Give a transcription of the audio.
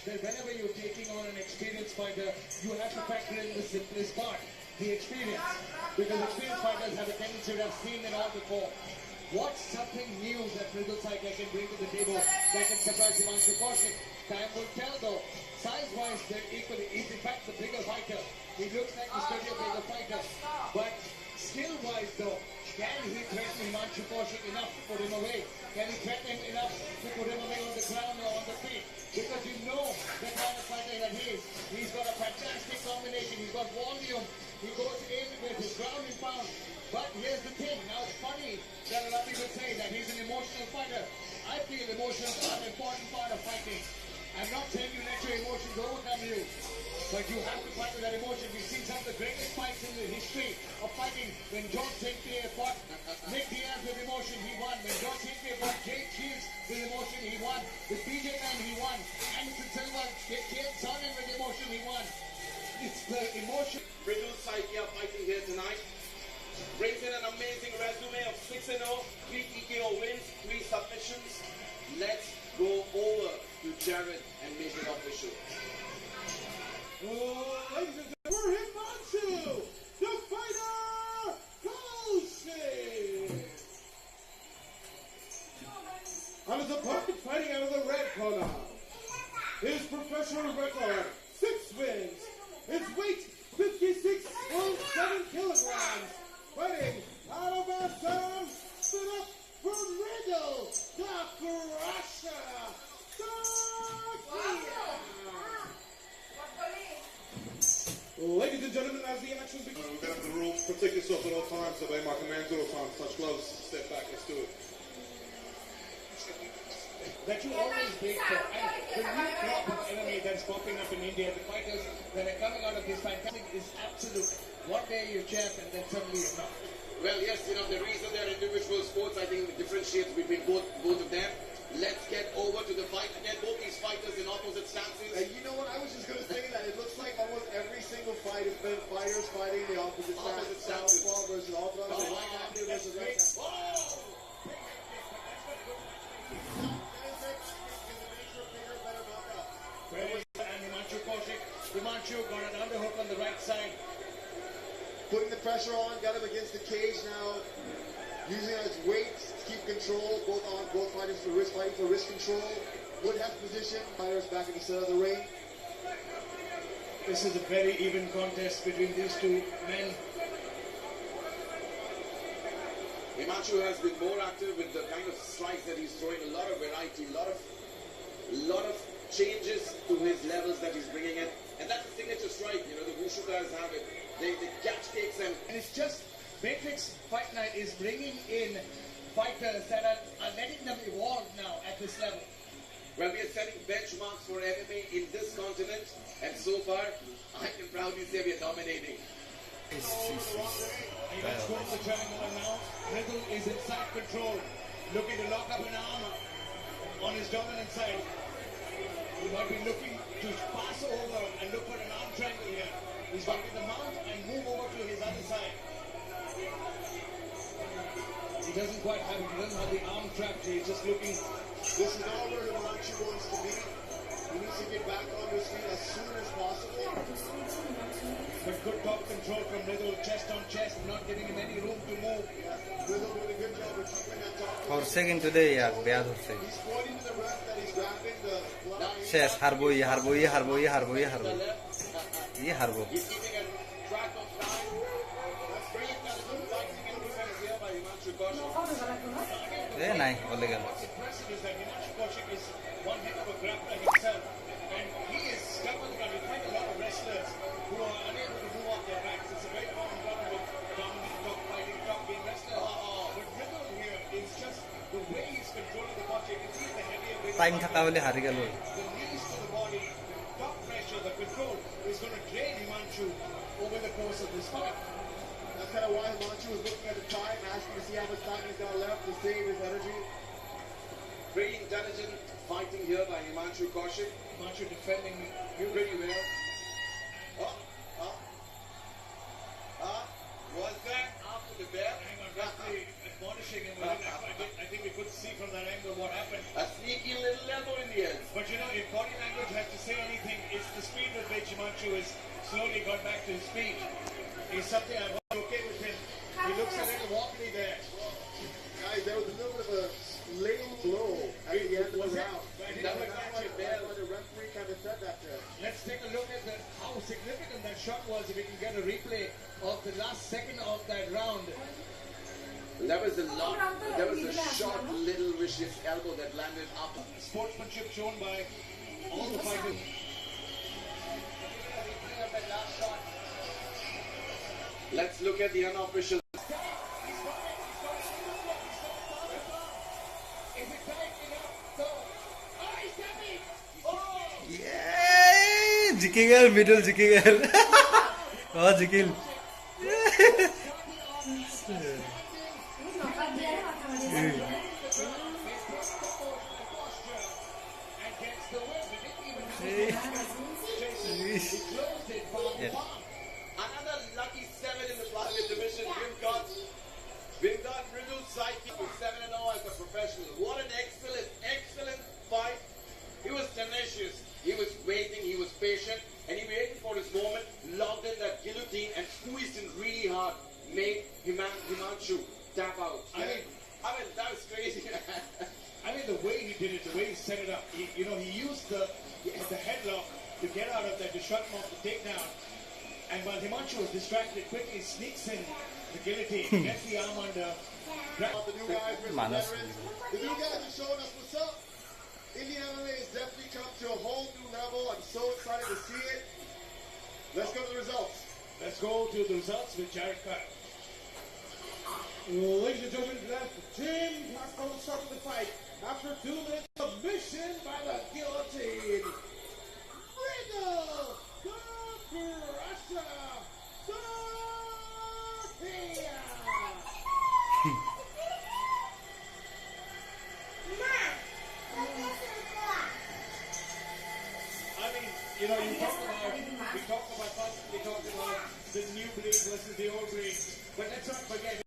that whenever you're taking on an experienced fighter, you have to factor in the simplest part, the experience. Because experienced fighters have a tendency to have seen it all before. What's something new that Mridul Saikia can bring to the table that can surprise Himanshu? Time will tell though. Size-wise, they're equally. He's in fact the bigger fighter. He looks like the sturdier, bigger fighter. But skill-wise though, can he threaten Himanshu enough to put him away? Can he threaten him enough to put him away on the ground or on the feet? Because you know the kind of fighter that he is. He's got a fantastic combination. He's got volume. He goes in with his ground and pound. But here's the thing. Now it's funny that a lot of people say that he's an emotional fighter. I feel emotions are an important part of fighting. I'm not saying you let your emotions overcome you, but you have to fight with that emotion. We've seen some of the greatest fights in the history of fighting. When John St. Pierre fought Nick Diaz with emotion, he won. When John St. Pierre fought Jake Shields with emotion, he won. With BJ Man, he won. Anderson Silva, Jake Sonnen with emotion, he won. It's the emotion. Mridul Saikia fighting here tonight. Brings in an amazing resume of 6-0, 3 TKO wins, 3 submissions. Let's go over to Jared and make it official. Ladies and gentlemen, for Himanshu, the fighter, Goldstein. On his opponent fighting out of the red corner. His professional record, 6 wins. His weight, 56.7 kilograms. Fighting out of Assam, stood up from Mridul, the Crusher, Ladies and gentlemen, as the action begins. We've got the rules. Protect yourself at all times. Obey my commands at all times. Touch gloves. Step back. Let's do it. That you always wait for. And the new crop of enemy that's popping up in India, the fighters that are coming out of this fantastic is absolute. One day you're champ and then suddenly you're not. Well, yes, you know, the reason they're individual sports, I think differentiates between both of them. Let's get over to the fight again. Both these fighters in opposite stances. And you know what? I was just going to say that. It looks like almost every single fight has been fighters fighting the opposite stance. Southpaw versus orthodox, right-handed versus right-handed. And Himanshu got an underhook on the right side. Putting the pressure on, got him against the cage now. Using his weight to keep control, both fighters for wrist control. Wood has position, fighters back in the center of the ring. This is a very even contest between these two men. Himanshu has been more active with the kind of strikes that he's throwing. A lot of variety, a lot of changes to his levels that he's bringing in. And that's the signature strike, you know, the Wushu guys have it. They catch kicks and it's just Matrix Fight Night is bringing in fighters that are letting them evolve now at this level. Well, we are setting benchmarks for MMA in this continent, and so far, I can proudly say we are dominating. He has scored the triangle now. Mridul is in side control, looking to lock up an arm on his dominant side. He might be looking to pass over and look for an arm triangle here. He's going to the mount and move over to his other side. He doesn't quite have it. He doesn't have the arm trapped. He's just looking. This is not where Himanshu wants to be. He needs to get back on his feet as soon as possible. But good top control from Mridul, chest on chest, not giving him any room to move. Mridul doing a good job of keeping that top. और second today यार ब्याज होते He's pointing to the ref that he's grabbing the glove. शेष हारबो ये हारबो ये हारबो ये हारबो ये हारबो ये हारबो He's keeping a track of time. That's very good fighting in defense here by Himanshu Kaushik. ए नहीं ओले गल What's impressive is that Himanshu Kaushik is one heck of a grappler himself. And he is stuck on the ground. You find a lot of wrestlers who are unable to move off their backs. It's a very common problem with dominant top fighting, top being wrestlers. But Mridul here is just the way he's controlling the body. You can see the heavier weight. Time खाता बोले हारी गल The knees to the body, the top pressure, the control is going to drain Himanshu over the course of this fight. That's kind of why Himanshu was looking at the time, asking to see how much time he's got left to save his energy. Very intelligent fighting here by Himanshu Kaushik. Himanshu defending Pretty well. Was that after the bell? hang on, roughly admonishing him. I think we could see from that angle what happened. A sneaky little level in the end. But you know, if body language has to say to his feet is something I'm not okay with him. He looks a little wobbly there. Guys, there was a little bit of a late blow at the end of the round. That was The referee kind of said that there. Let's take a look at how significant that shot was. If we can get a replay of the last second of that round. That was a short little vicious elbow that landed up. Sportsmanship shown by all the fighters. Replay of that last shot. Let's look at the unofficial. জিকি গেল middle জিকি গেল জিকিল Another lucky 7 in the private division. We've got Mridul Saikia with 7-0 as a professional. What an excellent fight. He was tenacious. He was waiting. He was patient. And he waited for his moment, locked in that guillotine and squeezed in really hard. Made Himanshu tap out. I mean, that was crazy. I mean, the way he did it, the way he set it up. He used the headlock to get out of that, to shut him off the takedown. And while Himanshu was distracted, quickly sneaks in the guillotine, gets the arm under. The new guys versus the veterans. The new guys are showing us what's up. Indian MMA has definitely come to a whole new level. I'm so excited to see it. Let's go to the results. Let's go to the results with Jared Cut. Ladies and gentlemen, that's Tim Taco starting the fight after 2 minutes of submission by the guillotine. Mridul Saikia. I mean, we talked about the new breed versus the old breed. But let's not forget,